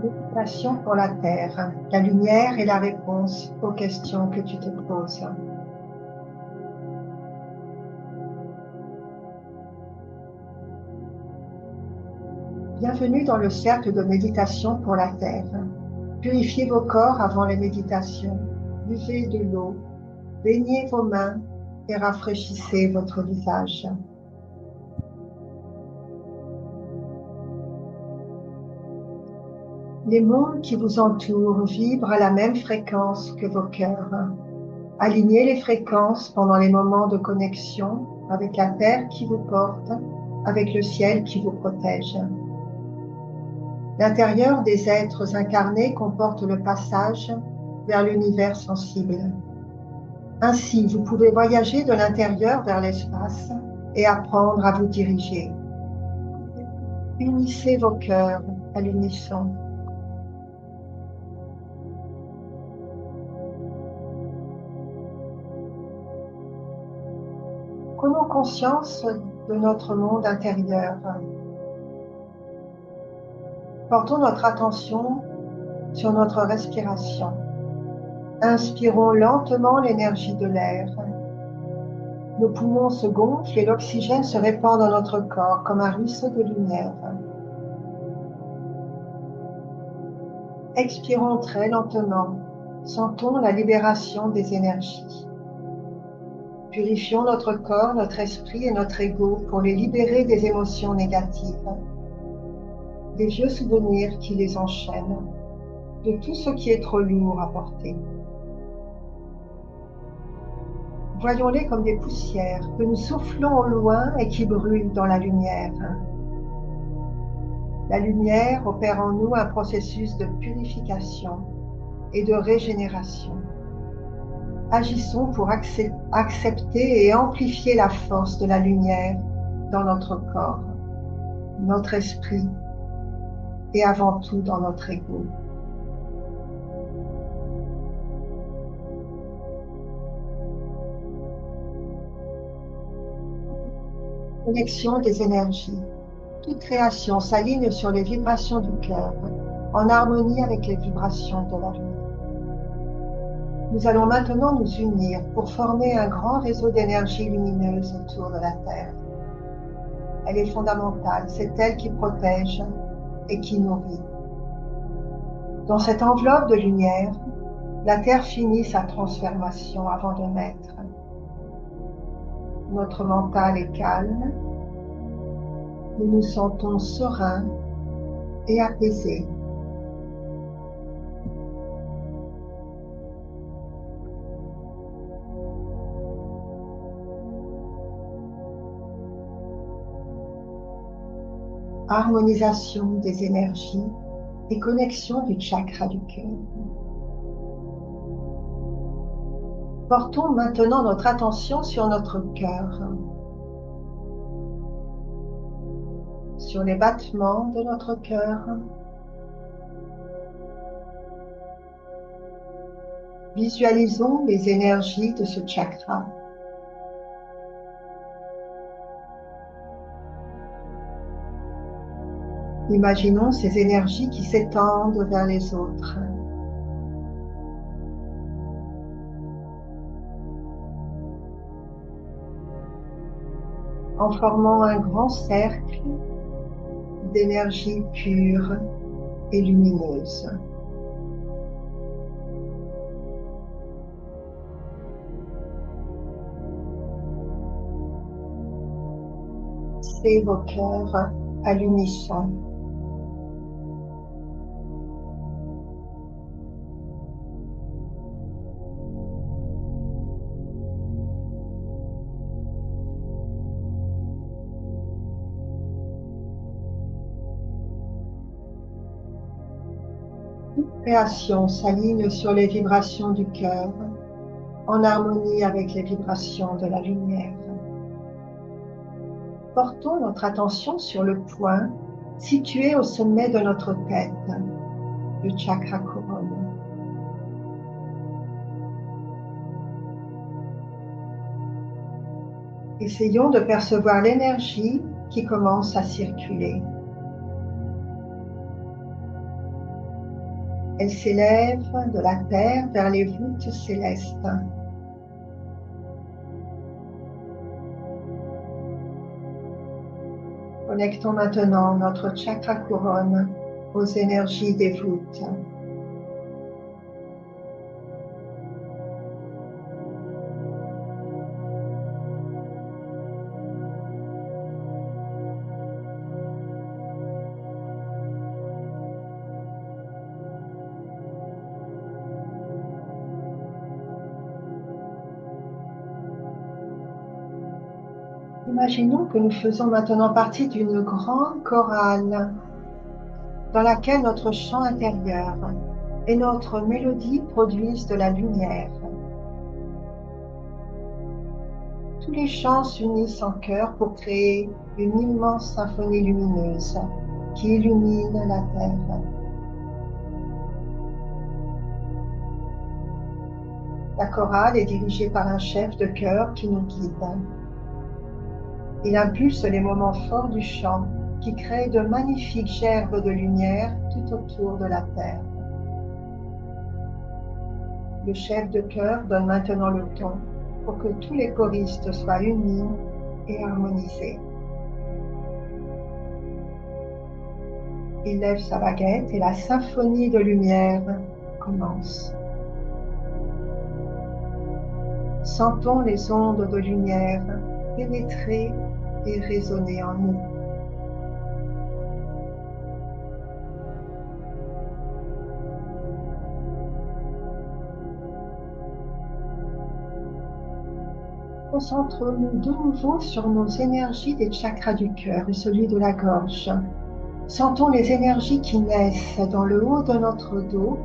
Méditation pour la Terre. La lumière est la réponse aux questions que tu te poses. Bienvenue dans le cercle de méditation pour la Terre. Purifiez vos corps avant les méditations. Buvez de l'eau. Baignez vos mains et rafraîchissez votre visage. Les mondes qui vous entourent vibrent à la même fréquence que vos cœurs. Alignez les fréquences pendant les moments de connexion avec la terre qui vous porte, avec le ciel qui vous protège. L'intérieur des êtres incarnés comporte le passage vers l'univers sensible. Ainsi, vous pouvez voyager de l'intérieur vers l'espace et apprendre à vous diriger. Unissez vos cœurs à l'unisson. Prenons conscience de notre monde intérieur. Portons notre attention sur notre respiration. Inspirons lentement l'énergie de l'air. Nos poumons se gonflent et l'oxygène se répand dans notre corps comme un ruisseau de lumière. Expirons très lentement. Sentons la libération des énergies. Purifions notre corps, notre esprit et notre ego pour les libérer des émotions négatives, des vieux souvenirs qui les enchaînent, de tout ce qui est trop lourd à porter. Voyons-les comme des poussières que nous soufflons au loin et qui brûlent dans la lumière. La lumière opère en nous un processus de purification et de régénération. Agissons pour accepter et amplifier la force de la lumière dans notre corps, notre esprit et avant tout dans notre ego. Connexion des énergies. Toute création s'aligne sur les vibrations du cœur, en harmonie avec les vibrations de la lumière. Nous allons maintenant nous unir pour former un grand réseau d'énergie lumineuse autour de la Terre. Elle est fondamentale, c'est elle qui protège et qui nourrit. Dans cette enveloppe de lumière, la Terre finit sa transformation avant de naître. Notre mental est calme, nous nous sentons sereins et apaisés. Harmonisation des énergies et connexion du chakra du cœur. Portons maintenant notre attention sur notre cœur, sur les battements de notre cœur. Visualisons les énergies de ce chakra. Imaginons ces énergies qui s'étendent vers les autres. En formant un grand cercle d'énergie pure et lumineuse. C'est vos cœurs à l'unisson. Toute création s'aligne sur les vibrations du cœur, en harmonie avec les vibrations de la lumière. Portons notre attention sur le point situé au sommet de notre tête, le chakra couronne. Essayons de percevoir l'énergie qui commence à circuler. Elle s'élève de la terre vers les voûtes célestes. Connectons maintenant notre chakra couronne aux énergies des voûtes. Imaginons que nous faisons maintenant partie d'une grande chorale dans laquelle notre chant intérieur et notre mélodie produisent de la lumière. Tous les chants s'unissent en chœur pour créer une immense symphonie lumineuse qui illumine la terre. La chorale est dirigée par un chef de chœur qui nous guide. Il impulse les moments forts du chant qui créent de magnifiques gerbes de lumière tout autour de la terre. Le chef de chœur donne maintenant le ton pour que tous les choristes soient unis et harmonisés. Il lève sa baguette et la symphonie de lumière commence. Sentons les ondes de lumière pénétrer et résonner en nous. Concentrons-nous de nouveau sur nos énergies des chakras du cœur et celui de la gorge. Sentons les énergies qui naissent dans le haut de notre dos,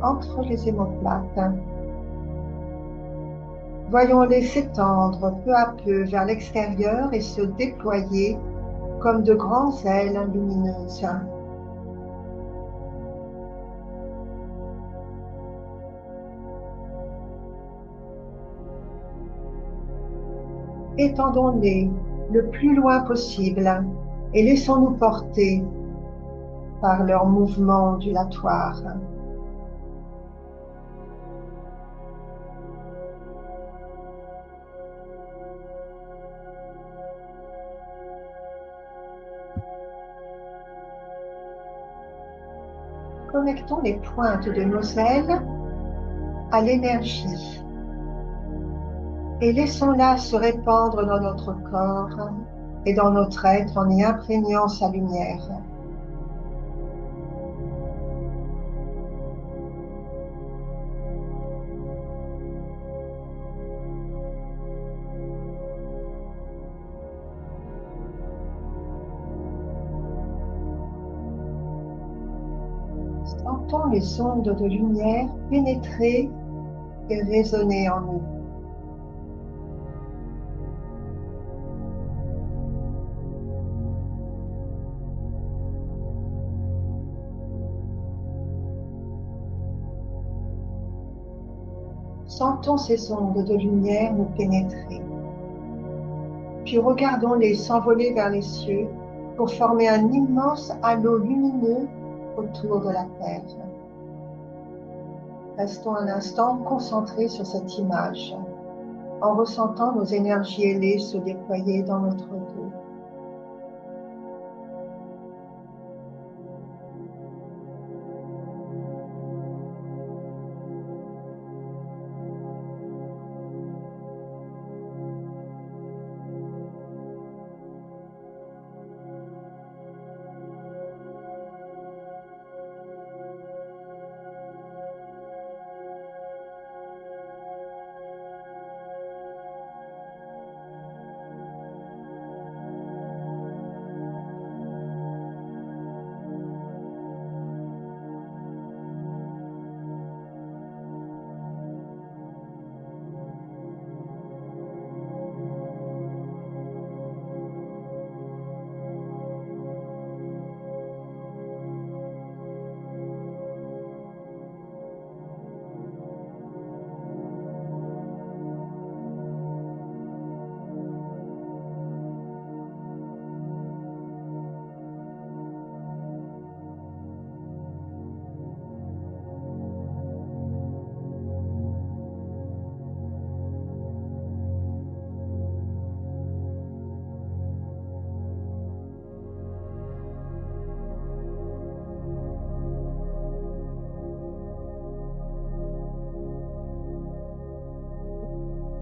entre les omoplates. Voyons-les s'étendre peu à peu vers l'extérieur et se déployer comme de grandes ailes lumineuses. Étendons-les le plus loin possible et laissons-nous porter par leurs mouvements ondulatoires. Connectons les pointes de nos ailes à l'énergie et laissons-la se répandre dans notre corps et dans notre être en y imprégnant sa lumière. Sentons les ondes de lumière pénétrer et résonner en nous. Sentons ces ondes de lumière nous pénétrer. Puis regardons-les s'envoler vers les cieux pour former un immense halo lumineux autour de la Terre. Restons un instant concentrés sur cette image, en ressentant nos énergies ailées se déployer dans notre dos.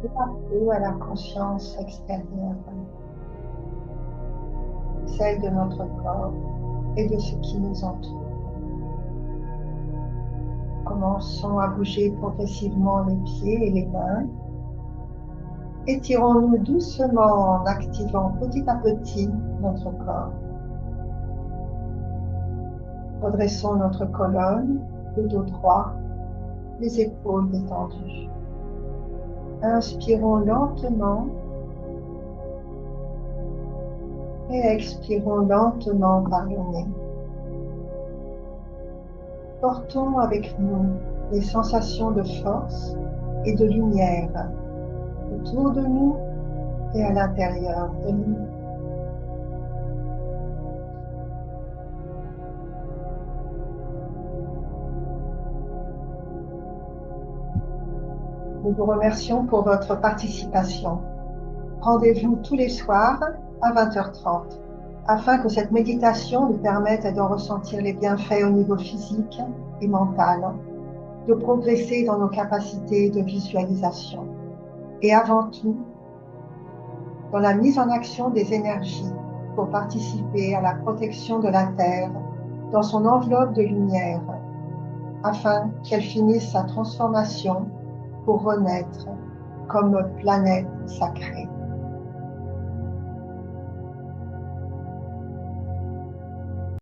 et à peu à la conscience extérieure, celle de notre corps et de ce qui nous entoure. Commençons à bouger progressivement les pieds et les mains. Étirons-nous doucement en activant petit à petit notre corps. Redressons notre colonne, le dos droit, les épaules détendues. Inspirons lentement et expirons lentement par le nez. Portons avec nous les sensations de force et de lumière autour de nous et à l'intérieur de nous. Nous vous remercions pour votre participation. Rendez-vous tous les soirs à 20h30 afin que cette méditation nous permette de ressentir les bienfaits au niveau physique et mental, de progresser dans nos capacités de visualisation et avant tout dans la mise en action des énergies pour participer à la protection de la Terre dans son enveloppe de lumière afin qu'elle finisse sa transformation pour renaître comme planète sacrée.